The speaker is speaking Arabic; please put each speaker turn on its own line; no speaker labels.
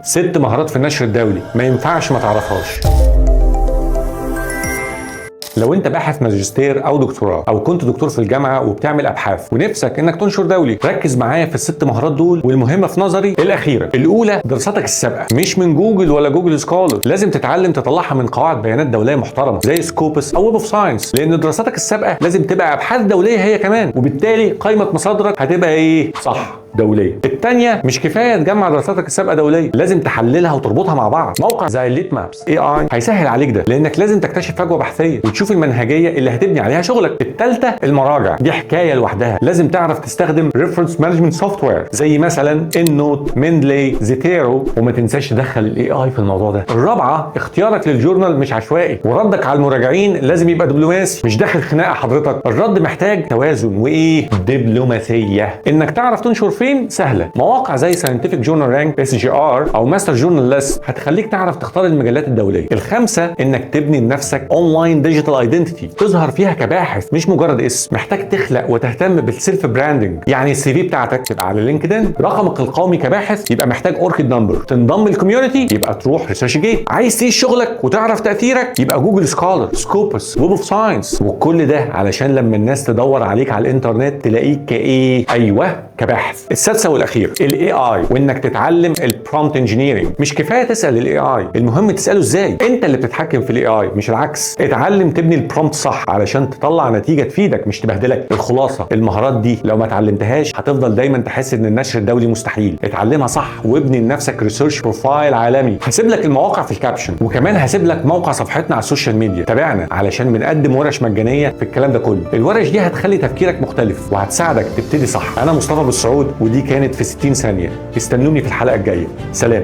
6 مهارات في النشر الدولي ما ينفعش ما تعرفهاش. لو انت باحث ماجستير او دكتوراه او كنت دكتور في الجامعه وبتعمل ابحاث ونفسك انك تنشر دولي، ركز معايا في ال6 مهارات دول، والمهمه في نظري الاخيره. الاولى دراستك السابقه، مش من جوجل ولا جوجل سكولر، لازم تتعلم تطلعها من قواعد بيانات دوليه محترمه زي سكوبس او ويب اوف ساينس، لان دراستك السابقه لازم تبقى ابحاث دوليه هي كمان، وبالتالي قائمه مصادرك هتبقى ايه؟ صح، دوليه. الثانيه مش كفايه تجمع دراساتك السابقه دوليه، لازم تحللها وتربطها مع بعض. موقع زي الليت مابس AI هيسهل عليك ده، لانك لازم تكتشف فجوه بحثيه وتشوف المنهجيه اللي هتبني عليها شغلك. الثالثه المراجع، دي حكايه لوحدها، لازم تعرف تستخدم ريفرنس مانجمنت سوفت وير زي مثلا النوت، مندلي، زيتيرو، وما تنساش تدخل الاي اي في الموضوع ده. الرابعه اختيارك للجورنال مش عشوائي، وردك على المراجعين لازم يبقى دبلوماسي، مش داخل خناقه حضرتك. الرد محتاج توازن وايه؟ دبلوماسيه. انك تعرف تنشر فين سهله، مواقع زي ساينتفك جورنال رانك SGR او ماستر جورنال ليست هتخليك تعرف تختار المجلات الدوليه. الخامسه انك تبني لنفسك اونلاين ديجيتال ايدنتيتي تظهر فيها كباحث مش مجرد اسم. محتاج تخلق وتهتم بالسيلف براندنج، يعني السي في بتاعتك تبقى على لينكدين، رقمك القومي كباحث يبقى محتاج اوركيد نمبر، تنضم الكوميونتي يبقى تروح ريسيرش جيت، عايز تقيس شغلك وتعرف تاثيرك يبقى جوجل سكولر، سكوبس، ويب اوف ساينس. وكل ده علشان لما الناس تدور عليك على الانترنت تلاقيك كايه؟ ايوه، كباحث. السادسه والاخير الاي اي، وانك تتعلم البرومبت انجينيرنج. مش كفايه تسال الاي اي، المهم تساله ازاي. انت اللي بتتحكم في الاي اي مش العكس. اتعلم تبني البرومبت صح علشان تطلع نتيجه تفيدك مش تبهدلك. الخلاصه، المهارات دي لو ما اتعلمتهاش هتفضل دايما تحس ان النشر الدولي مستحيل. اتعلمها صح وابني لنفسك ريسيرش بروفايل عالمي. هسيب لك المواقع في الكابشن، وكمان هسيب لك موقع صفحتنا على السوشيال ميديا. تابعنا علشان بنقدم ورش مجانيه في الكلام ده كله. الورش دي هتخلي تفكيرك مختلف وهتساعدك تبتدي صح. انا مصطفى بالسعود، ودي كانت في 60 ثانيه. استنوني في الحلقه الجايه. سلام.